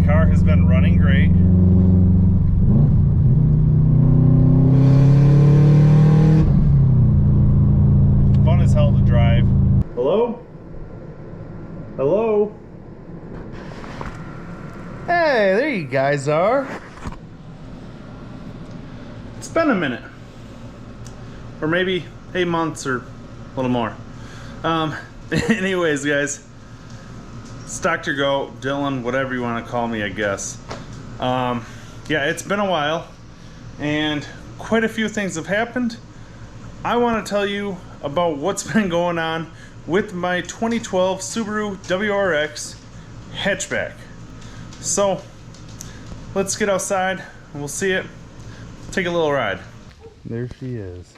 car has been running great. Fun as hell to drive. Hello? Hello? Hey, there you guys are. It's been a minute. Or maybe 8 months or a little more. Anyways, guys. It's Dr. Goat, Dylan, whatever you want to call me, I guess. Yeah, it's been a while. And quite a few things have happened. I want to tell you about what's been going on with my 2012 Subaru WRX Hatchback. So, let's get outside and we'll see it. Take a little ride. There she is.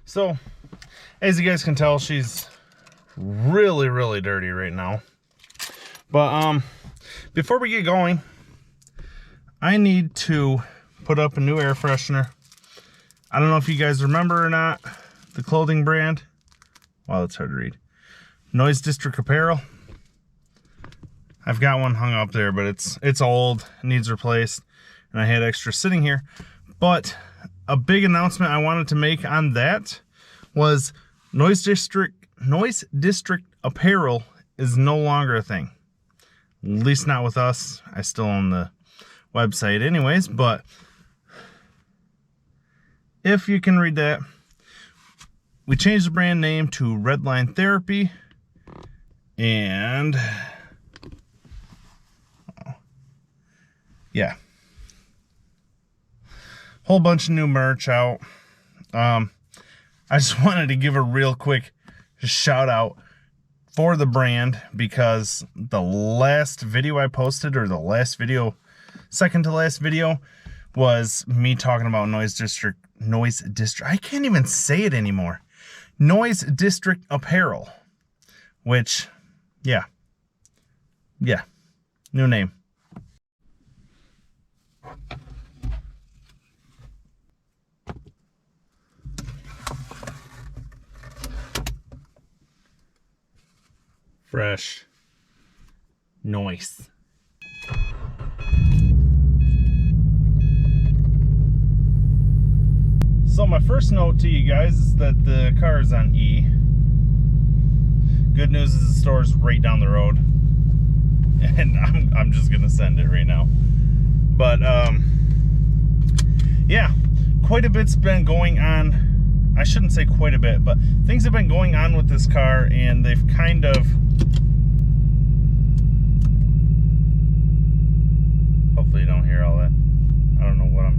So, as you guys can tell, she's really, really dirty right now. But before we get going, I need to put up a new air freshener. I don't know if you guys remember or not, the clothing brand. Wow, that's hard to read. Noise District Apparel. I've got one hung up there, but it's old, needs replaced, and I had extra sitting here. But a big announcement I wanted to make on that was Noise District Apparel is no longer a thing. At least not with us. I still own the website anyways, but if you can read that, we changed the brand name to Redline Therapy, and yeah, whole bunch of new merch out. I just wanted to give a real quick shout out for the brand, because the last video I posted, or the last video, second to last video, was me talking about Noise District, I can't even say it anymore. Noise District Apparel, which, yeah, new name. Fresh. Noise. So my first note to you guys is that the car is on E. Good news is the store is right down the road, and I'm just gonna send it right now. But yeah, quite a bit's been going on. I shouldn't say quite a bit, but things have been going on with this car, and they've kind of, hopefully you don't hear all that. I don't know what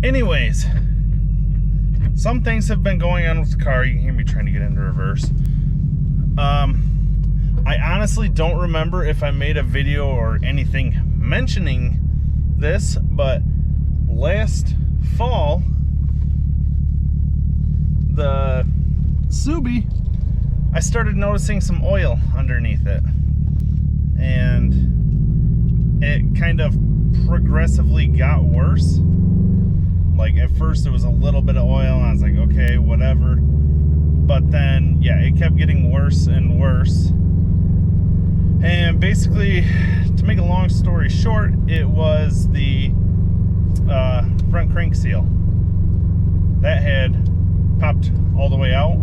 anyways, some things have been going on with the car. You can hear me trying to get into reverse. I honestly don't remember if I made a video or anything mentioning this, but last fall, the Subi, I started noticing some oil underneath it, and it kind of progressively got worse. Like, at first it was a little bit of oil, and I was like, okay, whatever. But then, yeah, it kept getting worse and worse. And basically, to make a long story short, it was the front crank seal that had popped all the way out.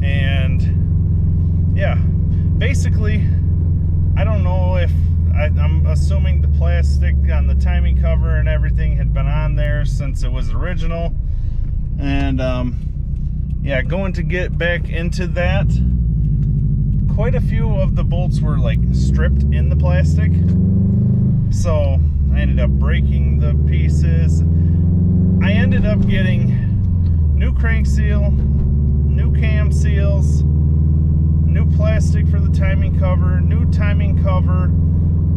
And yeah, basically, I don't know if I'm assuming the plastic on the timing cover and everything had been on there since it was original. And yeah, going to get back into that, quite a few of the bolts were like stripped in the plastic, so I ended up breaking the pieces. I ended up getting new crank seal, new cam seals, new plastic for the timing cover, new timing cover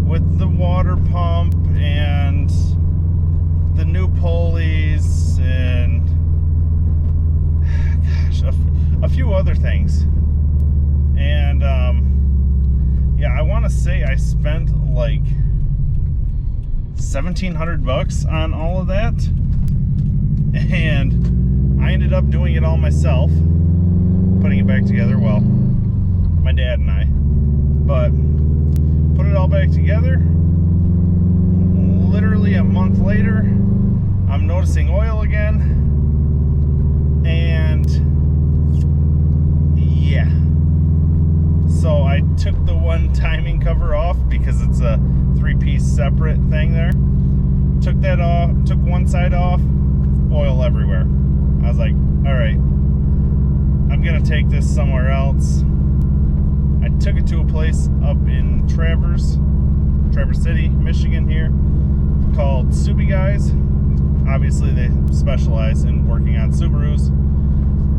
with the water pump, and the new pulleys, and a few other things. And yeah, I want to say I spent like $1,700 on all of that, and I ended up doing it all myself, putting it back together. Well, my dad and I, but put it all back together. Literally a month later, I'm noticing oil again, and yeah, so I took the one timing cover off because it's a 3-piece separate thing there. Took that off, took one side off, oil everywhere. I was like, all right, I'm gonna take this somewhere else. I took it to a place up in Traverse City, Michigan here, called Subi Guys. Obviously they specialize in working on Subarus,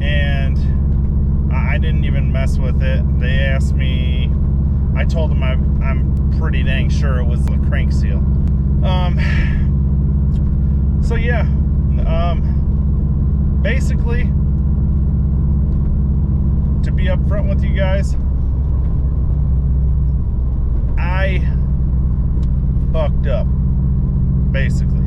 and I didn't even mess with it. They asked me, I told them I'm pretty dang sure it was the crank seal. So yeah, basically, to be upfront with you guys, I fucked up, basically.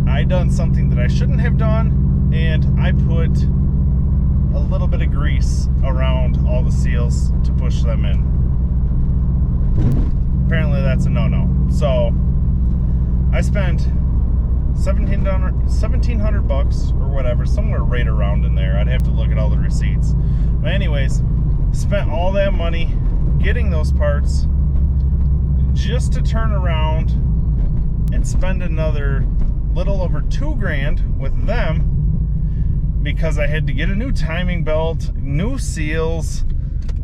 I done something that I shouldn't have done, and I put a little bit of grease around all the seals to push them in. Apparently that's a no-no. So I spent $1,700 or whatever, somewhere right around in there. I'd have to look at all the receipts. But anyways, spent all that money getting those parts just to turn around and spend another little over $2,000 with them, because I had to get a new timing belt, new seals,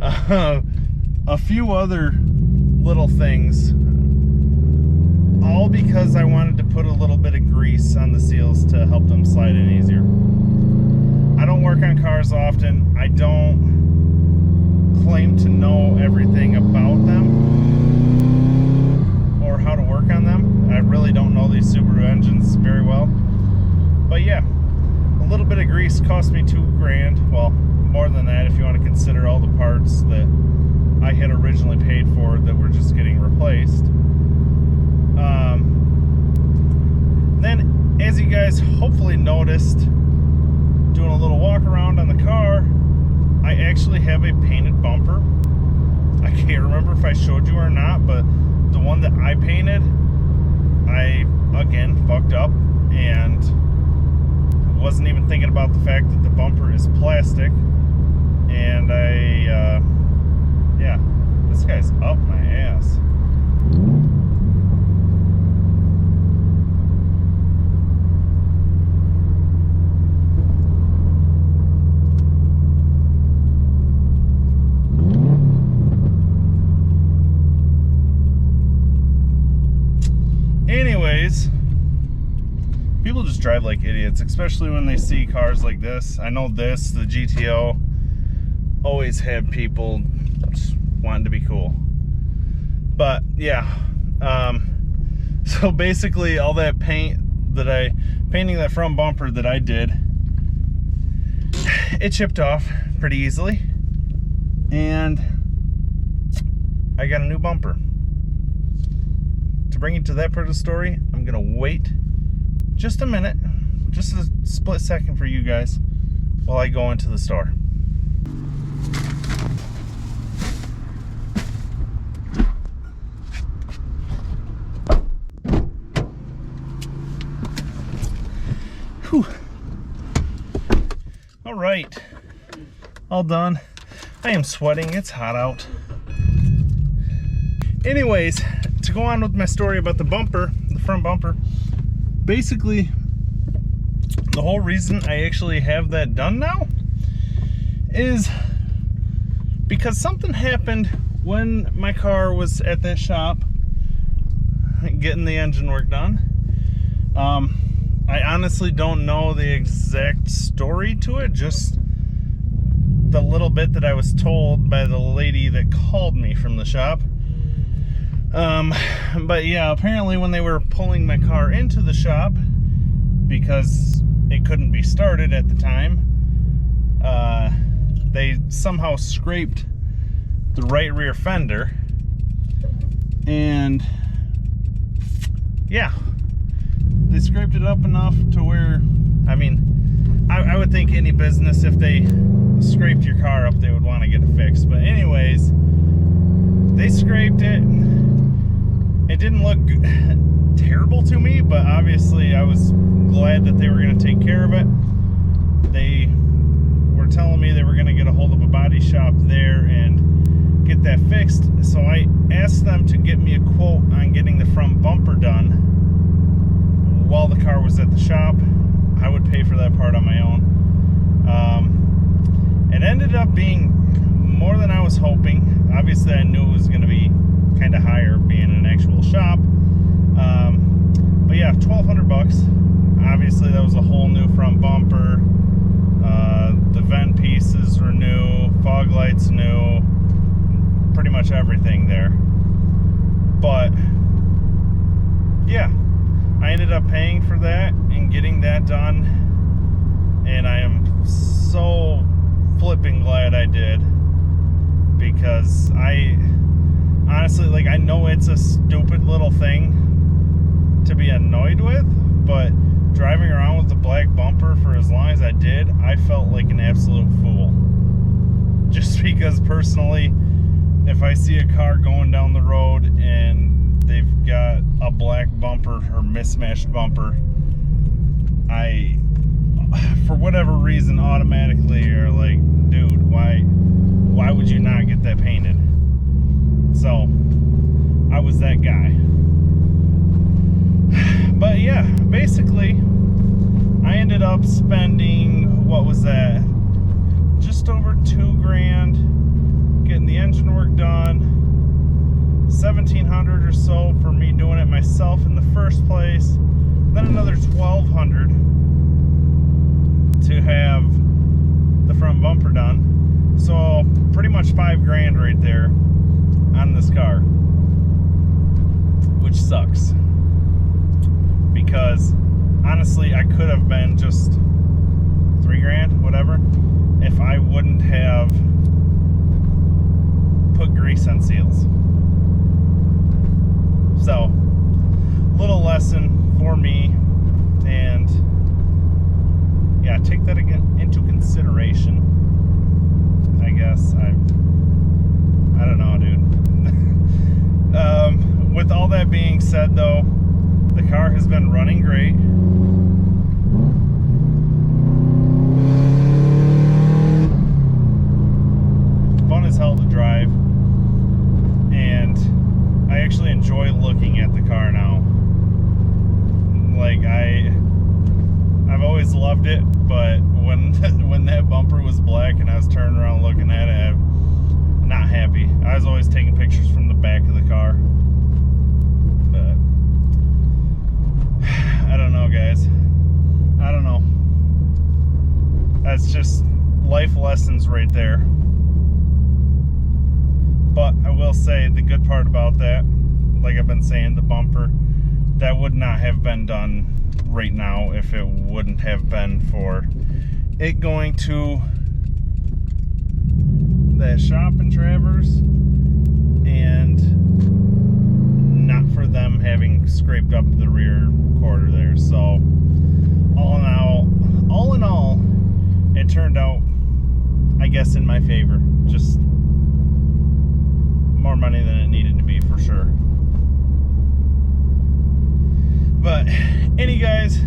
a few other little things, all because I wanted to put a little bit of grease on the seals to help them slide in easier. I don't work on cars often. I don't claim to know everything about them or how to work on them. I really don't know these Subaru engines very well. But yeah, a little bit of grease cost me $2,000. Well, more than that if you want to consider all the parts that I had originally paid for that were just getting replaced. Then, as you guys hopefully noticed, doing a little walk around on the car, I actually have a painted bumper. I can't remember if I showed you or not, but the one that I painted, I again fucked up and wasn't even thinking about the fact that the bumper is plastic, and yeah, this guy's up my ass. Anyways, people just drive like idiots, especially when they see cars like this. I know the GTO, always had people just wanting to be cool. But yeah, so basically all that painting that front bumper that I did, it chipped off pretty easily, and I got a new bumper. To bring you to that part of the story, I'm gonna wait just a minute, just a split second for you guys while I go into the store. Whew. All right, all done. I am sweating, it's hot out. Anyways, to go on with my story about the bumper, the front bumper, basically the whole reason I actually have that done now is because something happened when my car was at that shop getting the engine work done. I honestly don't know the exact story to it, just the little bit that I was told by the lady that called me from the shop. But yeah, apparently when they were pulling my car into the shop, because it couldn't be started at the time. They somehow scraped the right rear fender, and yeah, they scraped it up enough to where, I mean, I would think any business, if they scraped your car up, they would want to get it fixed. But anyways, they scraped it. It didn't look terrible to me, but obviously I was glad that they were going to take care of it. They were telling me they were going to get a hold of a body shop there and get that fixed. So I asked them to get me a quote on getting the front bumper done while the car was at the shop. I would pay for that part on my own. It ended up being more than I was hoping. Obviously I knew it was going to be kind of higher being an actual shop. But yeah, $1,200. Obviously that was a whole new front bumper. The vent pieces were new, fog lights new, pretty much everything there. But yeah, I ended up paying for that and getting that done, and I am so flipping glad I did, because I honestly, like, I know it's a stupid little thing to be annoyed with, but driving around with the black bumper for as long as I did, I felt like an absolute fool. Just because personally, if I see a car going down the road and they've got a black bumper or mismatched bumper, I, for whatever reason, automatically are like, dude, why would you not get that painted? So I was that guy. But yeah, basically I ended up spending, what was that, just over $2,000 getting the engine work done, $1,700 or so for me doing it myself in the first place, then another $1,200 to have the front bumper done. So pretty much $5,000 right there on this car, which sucks, because honestly I could have been just $3,000, whatever, if I wouldn't have put grease on seals. So, little lesson for me, and yeah, take that again into consideration. I guess I don't know, dude. With all that being said, though, the car has been running great. Fun as hell to drive, and I actually enjoy looking at the car now. Like, I've always loved it, but when that bumper was black and I was turning around looking at it, I'm not happy. I was always taking pictures from the back of the car. But I don't know, guys. I don't know. That's just life lessons right there. But I will say the good part about that, like I've been saying, the bumper, that would not have been done right now if it wouldn't have been for it going to that shop in Traverse, and not for them having scraped up the rear quarter there. So all in all, it turned out, I guess, in my favor. Just more money than it needed to be, for sure. But anyways,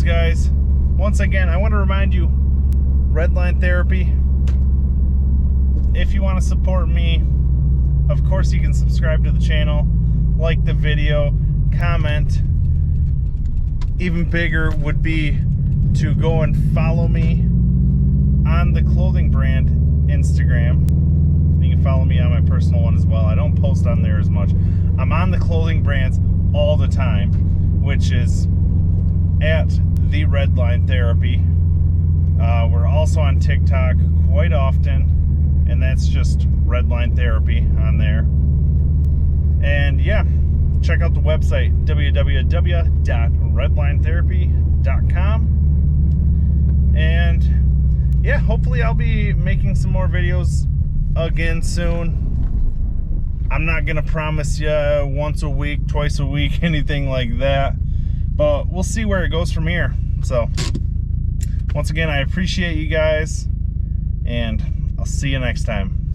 guys, once again, I want to remind you, Redline Therapy, if you want to support me, of course you can subscribe to the channel, like the video, comment. Even bigger would be to go and follow me on the clothing brand Instagram. You can follow me on my personal one as well. I don't post on there as much. I'm on the clothing brands all the time, which is at the Redline Therapy. We're also on TikTok quite often, and that's just Redline Therapy on there. And yeah, check out the website, www.redlinetherapy.com. And yeah, hopefully I'll be making some more videos again soon. I'm not gonna promise you once a week, twice a week, anything like that, but we'll see where it goes from here. So once again, I appreciate you guys, and I'll see you next time.